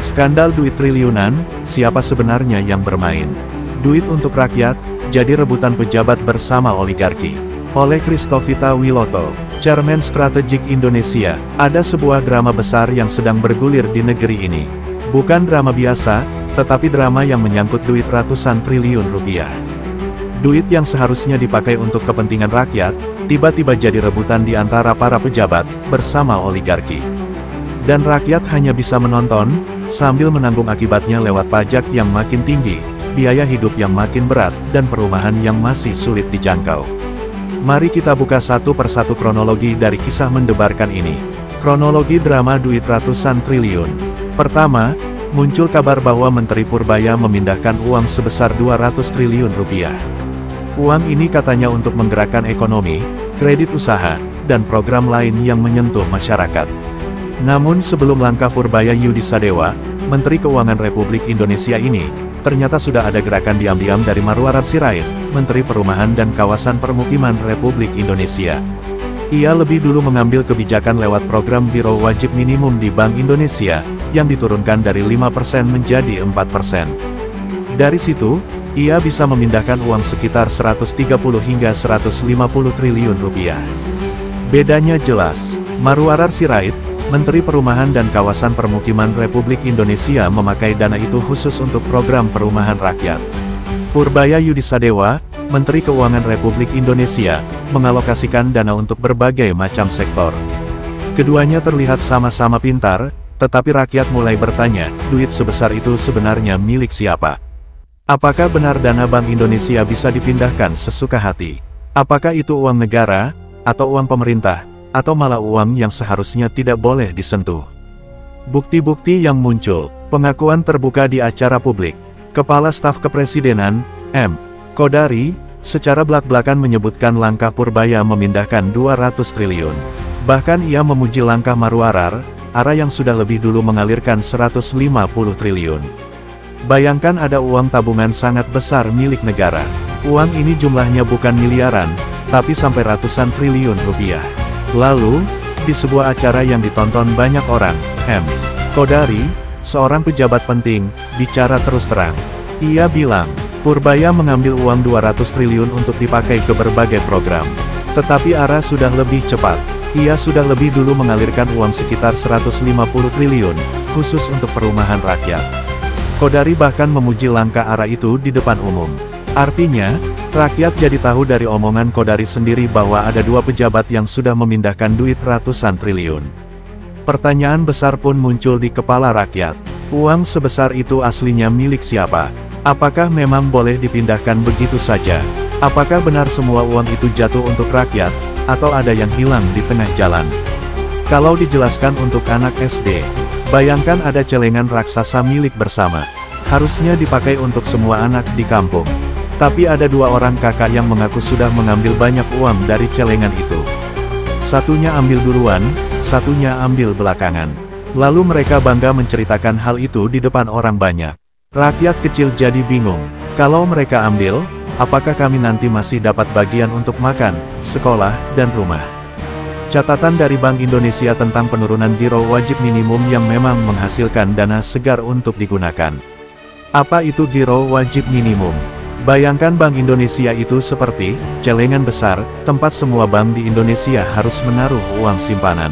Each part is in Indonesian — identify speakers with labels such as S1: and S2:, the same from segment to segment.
S1: Skandal duit triliunan, siapa sebenarnya yang bermain? Duit untuk rakyat, jadi rebutan pejabat bersama oligarki. Oleh Christovita Wiloto, Chairman Strategik Indonesia, ada sebuah drama besar yang sedang bergulir di negeri ini. Bukan drama biasa, tetapi drama yang menyangkut duit ratusan triliun rupiah. Duit yang seharusnya dipakai untuk kepentingan rakyat, tiba-tiba jadi rebutan di antara para pejabat, bersama oligarki. Dan rakyat hanya bisa menonton, sambil menanggung akibatnya lewat pajak yang makin tinggi, biaya hidup yang makin berat, dan perumahan yang masih sulit dijangkau. Mari kita buka satu persatu kronologi dari kisah mendebarkan ini. Kronologi drama duit ratusan triliun. Pertama, muncul kabar bahwa Menteri Purbaya memindahkan uang sebesar 200 triliun rupiah. Uang ini katanya untuk menggerakkan ekonomi, kredit usaha, dan program lain yang menyentuh masyarakat. Namun sebelum langkah Purbaya Yudisadewa, Menteri Keuangan Republik Indonesia ini, ternyata sudah ada gerakan diam-diam dari Marwarar Sirait, Menteri Perumahan dan Kawasan Permukiman Republik Indonesia. Ia lebih dulu mengambil kebijakan lewat program Giro Wajib Minimum di Bank Indonesia, yang diturunkan dari 5% menjadi 4%. Dari situ, ia bisa memindahkan uang sekitar 130 hingga 150 triliun rupiah. Bedanya jelas, Marwarar Sirait, Menteri Perumahan dan Kawasan Permukiman Republik Indonesia memakai dana itu khusus untuk program perumahan rakyat. Purbaya Yudisadewa, Menteri Keuangan Republik Indonesia, mengalokasikan dana untuk berbagai macam sektor. Keduanya terlihat sama-sama pintar, tetapi rakyat mulai bertanya, duit sebesar itu sebenarnya milik siapa? Apakah benar dana Bank Indonesia bisa dipindahkan sesuka hati? Apakah itu uang negara, atau uang pemerintah? Atau malah uang yang seharusnya tidak boleh disentuh? Bukti-bukti yang muncul, pengakuan terbuka di acara publik. Kepala Staf Kepresidenan, M. Kodari, secara belak-belakan menyebutkan langkah Purbaya memindahkan 200 triliun. Bahkan ia memuji langkah Marwarar, arah yang sudah lebih dulu mengalirkan 150 triliun. Bayangkan ada uang tabungan sangat besar milik negara. Uang ini jumlahnya bukan miliaran, tapi sampai ratusan triliun rupiah. Lalu, di sebuah acara yang ditonton banyak orang, M. Kodari, seorang pejabat penting, bicara terus terang. Ia bilang, Purbaya mengambil uang 200 triliun untuk dipakai ke berbagai program. Tetapi arah sudah lebih cepat. Ia sudah lebih dulu mengalirkan uang sekitar 150 triliun, khusus untuk perumahan rakyat. Kodari bahkan memuji langkah arah itu di depan umum. Artinya, rakyat jadi tahu dari omongan Kodari sendiri bahwa ada dua pejabat yang sudah memindahkan duit ratusan triliun. Pertanyaan besar pun muncul di kepala rakyat. Uang sebesar itu aslinya milik siapa? Apakah memang boleh dipindahkan begitu saja? Apakah benar semua uang itu jatuh untuk rakyat, atau ada yang hilang di tengah jalan? Kalau dijelaskan untuk anak SD, bayangkan ada celengan raksasa milik bersama. Harusnya dipakai untuk semua anak di kampung. Tapi ada dua orang kakak yang mengaku sudah mengambil banyak uang dari celengan itu. Satunya ambil duluan, satunya ambil belakangan. Lalu mereka bangga menceritakan hal itu di depan orang banyak. Rakyat kecil jadi bingung. Kalau mereka ambil, apakah kami nanti masih dapat bagian untuk makan, sekolah, dan rumah? Catatan dari Bank Indonesia tentang penurunan Giro Wajib Minimum yang memang menghasilkan dana segar untuk digunakan. Apa itu Giro Wajib Minimum? Bayangkan Bank Indonesia itu seperti celengan besar, tempat semua bank di Indonesia harus menaruh uang simpanan.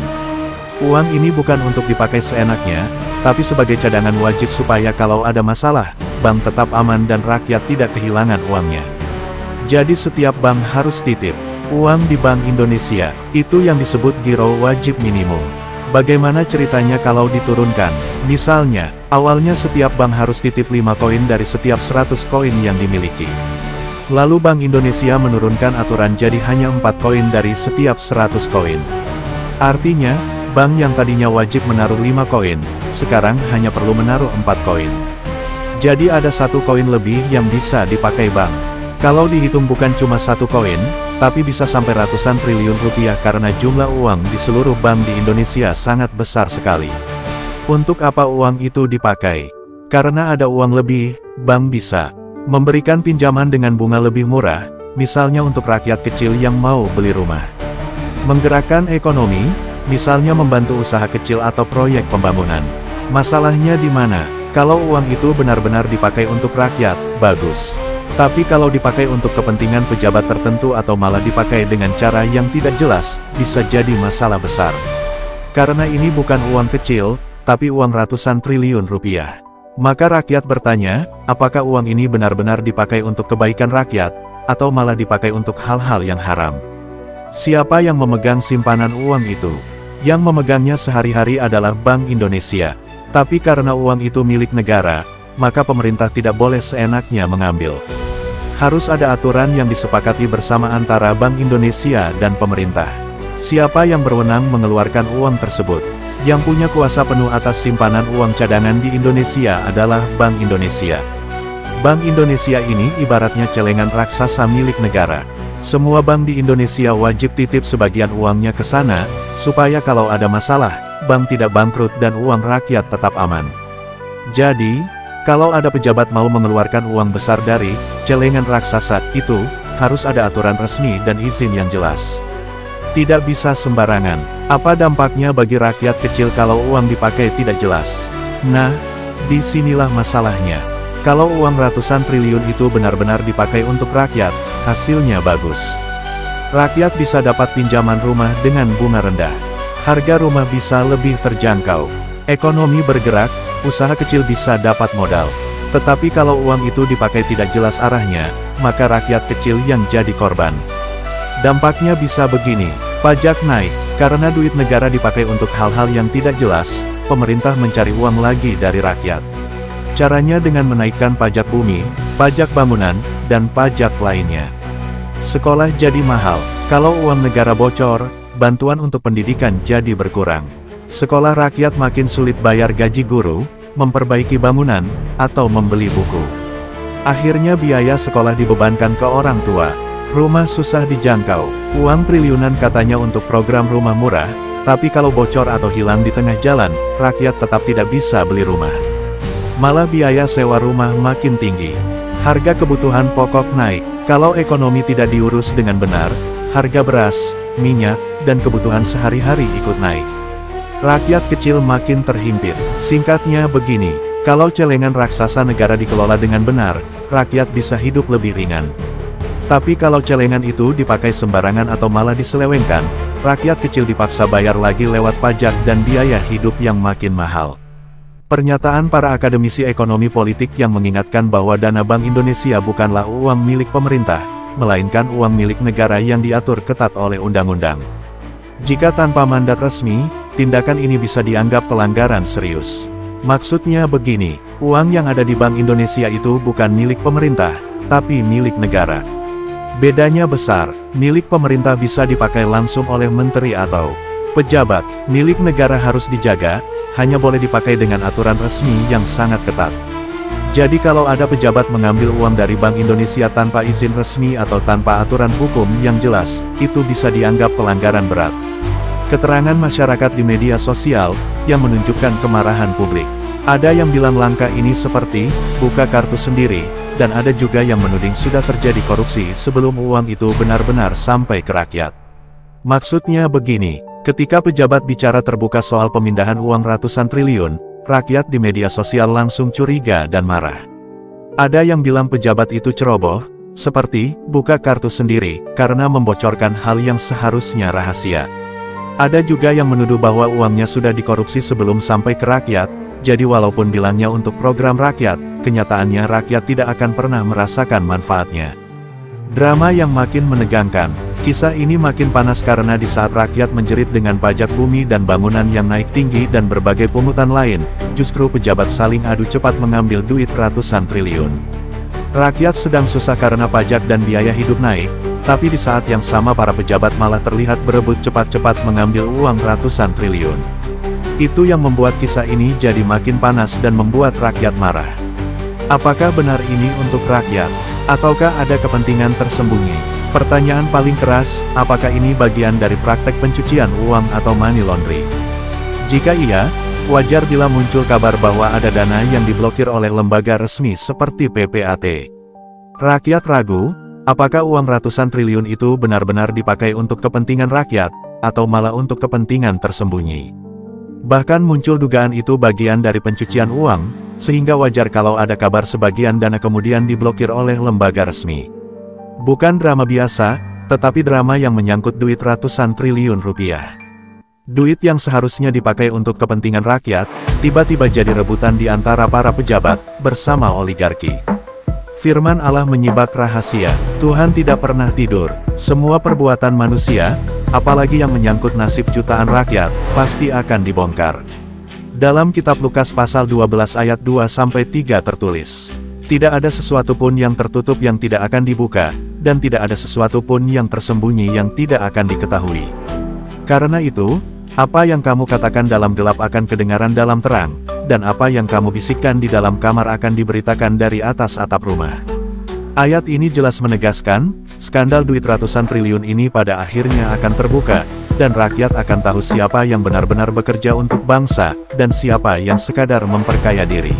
S1: Uang ini bukan untuk dipakai seenaknya, tapi sebagai cadangan wajib supaya kalau ada masalah, bank tetap aman dan rakyat tidak kehilangan uangnya. Jadi setiap bank harus titip uang di Bank Indonesia, itu yang disebut Giro Wajib Minimum. Bagaimana ceritanya kalau diturunkan? Misalnya, awalnya setiap bank harus titip 5 koin dari setiap 100 koin yang dimiliki. Lalu Bank Indonesia menurunkan aturan jadi hanya 4 koin dari setiap 100 koin. Artinya, bank yang tadinya wajib menaruh 5 koin, sekarang hanya perlu menaruh 4 koin. Jadi ada 1 koin lebih yang bisa dipakai bank. Kalau dihitung bukan cuma 1 koin, tapi bisa sampai ratusan triliun rupiah karena jumlah uang di seluruh bank di Indonesia sangat besar sekali. Untuk apa uang itu dipakai? Karena ada uang lebih, bank bisa memberikan pinjaman dengan bunga lebih murah, misalnya untuk rakyat kecil yang mau beli rumah. Menggerakkan ekonomi, misalnya membantu usaha kecil atau proyek pembangunan. Masalahnya di mana? Kalau uang itu benar-benar dipakai untuk rakyat, bagus. Tapi kalau dipakai untuk kepentingan pejabat tertentu atau malah dipakai dengan cara yang tidak jelas, bisa jadi masalah besar. Karena ini bukan uang kecil, tapi uang ratusan triliun rupiah. Maka rakyat bertanya, apakah uang ini benar-benar dipakai untuk kebaikan rakyat, atau malah dipakai untuk hal-hal yang haram? Siapa yang memegang simpanan uang itu? Yang memegangnya sehari-hari adalah Bank Indonesia. Tapi karena uang itu milik negara, maka pemerintah tidak boleh seenaknya mengambil. Harus ada aturan yang disepakati bersama antara Bank Indonesia dan pemerintah. Siapa yang berwenang mengeluarkan uang tersebut? Yang punya kuasa penuh atas simpanan uang cadangan di Indonesia adalah Bank Indonesia. Bank Indonesia ini ibaratnya celengan raksasa milik negara. Semua bank di Indonesia wajib titip sebagian uangnya ke sana, supaya kalau ada masalah, bank tidak bangkrut dan uang rakyat tetap aman. Jadi, kalau ada pejabat mau mengeluarkan uang besar dari celengan raksasa itu, harus ada aturan resmi dan izin yang jelas. Tidak bisa sembarangan. Apa dampaknya bagi rakyat kecil kalau uang dipakai tidak jelas? Nah, disinilah masalahnya. Kalau uang ratusan triliun itu benar-benar dipakai untuk rakyat, hasilnya bagus. Rakyat bisa dapat pinjaman rumah dengan bunga rendah. Harga rumah bisa lebih terjangkau. Ekonomi bergerak, usaha kecil bisa dapat modal. Tetapi kalau uang itu dipakai tidak jelas arahnya, maka rakyat kecil yang jadi korban. Dampaknya bisa begini, pajak naik, karena duit negara dipakai untuk hal-hal yang tidak jelas, pemerintah mencari uang lagi dari rakyat. Caranya dengan menaikkan pajak bumi, pajak bangunan, dan pajak lainnya. Sekolah jadi mahal, kalau uang negara bocor, bantuan untuk pendidikan jadi berkurang. Sekolah rakyat makin sulit bayar gaji guru, memperbaiki bangunan, atau membeli buku. Akhirnya biaya sekolah dibebankan ke orang tua. Rumah susah dijangkau. Uang triliunan katanya untuk program rumah murah, tapi kalau bocor atau hilang di tengah jalan, rakyat tetap tidak bisa beli rumah. Malah biaya sewa rumah makin tinggi. Harga kebutuhan pokok naik. Kalau ekonomi tidak diurus dengan benar, harga beras, minyak, dan kebutuhan sehari-hari ikut naik. Rakyat kecil makin terhimpit. Singkatnya begini, kalau celengan raksasa negara dikelola dengan benar, rakyat bisa hidup lebih ringan. Tapi kalau celengan itu dipakai sembarangan atau malah diselewengkan, rakyat kecil dipaksa bayar lagi lewat pajak dan biaya hidup yang makin mahal. Pernyataan para akademisi ekonomi politik yang mengingatkan bahwa dana Bank Indonesia bukanlah uang milik pemerintah, melainkan uang milik negara yang diatur ketat oleh undang-undang. Jika tanpa mandat resmi, tindakan ini bisa dianggap pelanggaran serius. Maksudnya begini, uang yang ada di Bank Indonesia itu bukan milik pemerintah, tapi milik negara. Bedanya besar, milik pemerintah bisa dipakai langsung oleh menteri atau pejabat, milik negara harus dijaga, hanya boleh dipakai dengan aturan resmi yang sangat ketat. Jadi kalau ada pejabat mengambil uang dari Bank Indonesia tanpa izin resmi atau tanpa aturan hukum yang jelas, itu bisa dianggap pelanggaran berat. Keterangan masyarakat di media sosial, yang menunjukkan kemarahan publik. Ada yang bilang langkah ini seperti, buka kartu sendiri, dan ada juga yang menuding sudah terjadi korupsi sebelum uang itu benar-benar sampai ke rakyat. Maksudnya begini, ketika pejabat bicara terbuka soal pemindahan uang ratusan triliun, rakyat di media sosial langsung curiga dan marah. Ada yang bilang pejabat itu ceroboh, seperti, buka kartu sendiri, karena membocorkan hal yang seharusnya rahasia. Ada juga yang menuduh bahwa uangnya sudah dikorupsi sebelum sampai ke rakyat, jadi walaupun bilangnya untuk program rakyat, kenyataannya rakyat tidak akan pernah merasakan manfaatnya. Drama yang makin menegangkan. Kisah ini makin panas karena di saat rakyat menjerit dengan pajak bumi dan bangunan yang naik tinggi dan berbagai pungutan lain, justru pejabat saling adu cepat mengambil duit ratusan triliun. Rakyat sedang susah karena pajak dan biaya hidup naik, tapi di saat yang sama para pejabat malah terlihat berebut cepat-cepat mengambil uang ratusan triliun. Itu yang membuat kisah ini jadi makin panas dan membuat rakyat marah. Apakah benar ini untuk rakyat? Ataukah ada kepentingan tersembunyi? Pertanyaan paling keras, apakah ini bagian dari praktek pencucian uang atau money laundry? Jika iya, wajar bila muncul kabar bahwa ada dana yang diblokir oleh lembaga resmi seperti PPAT. Rakyat ragu, apakah uang ratusan triliun itu benar-benar dipakai untuk kepentingan rakyat, atau malah untuk kepentingan tersembunyi? Bahkan muncul dugaan itu bagian dari pencucian uang, sehingga wajar kalau ada kabar sebagian dana kemudian diblokir oleh lembaga resmi. Bukan drama biasa, tetapi drama yang menyangkut duit ratusan triliun rupiah. Duit yang seharusnya dipakai untuk kepentingan rakyat, tiba-tiba jadi rebutan di antara para pejabat, bersama oligarki. Firman Allah menyibak rahasia, Tuhan tidak pernah tidur, semua perbuatan manusia, apalagi yang menyangkut nasib jutaan rakyat, pasti akan dibongkar. Dalam kitab Lukas pasal 12 ayat 2-3 tertulis, tidak ada sesuatu pun yang tertutup yang tidak akan dibuka, dan tidak ada sesuatu pun yang tersembunyi yang tidak akan diketahui. Karena itu, apa yang kamu katakan dalam gelap akan kedengaran dalam terang, dan apa yang kamu bisikkan di dalam kamar akan diberitakan dari atas atap rumah. Ayat ini jelas menegaskan, skandal duit ratusan triliun ini pada akhirnya akan terbuka, dan rakyat akan tahu siapa yang benar-benar bekerja untuk bangsa, dan siapa yang sekadar memperkaya diri.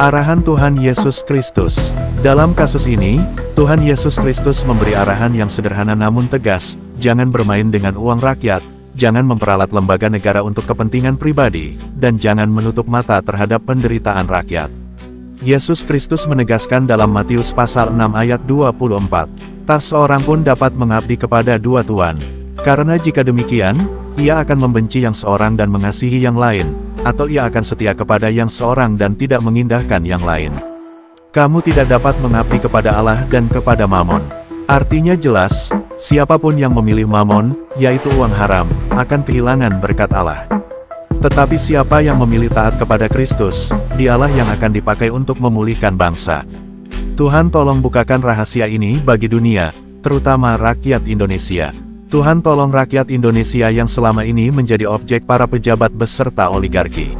S1: Arahan Tuhan Yesus Kristus. Dalam kasus ini, Tuhan Yesus Kristus memberi arahan yang sederhana namun tegas, jangan bermain dengan uang rakyat, jangan memperalat lembaga negara untuk kepentingan pribadi, dan jangan menutup mata terhadap penderitaan rakyat. Yesus Kristus menegaskan dalam Matius pasal 6 ayat 24, tak seorang pun dapat mengabdi kepada dua tuan, karena jika demikian, ia akan membenci yang seorang dan mengasihi yang lain, atau ia akan setia kepada yang seorang dan tidak mengindahkan yang lain. Kamu tidak dapat mengabdi kepada Allah dan kepada Mamon. Artinya jelas, siapapun yang memilih Mamon, yaitu uang haram, akan kehilangan berkat Allah. Tetapi siapa yang memilih taat kepada Kristus, dialah yang akan dipakai untuk memulihkan bangsa. Tuhan tolong bukakan rahasia ini bagi dunia, terutama rakyat Indonesia. Tuhan tolong rakyat Indonesia yang selama ini menjadi objek para pejabat beserta oligarki.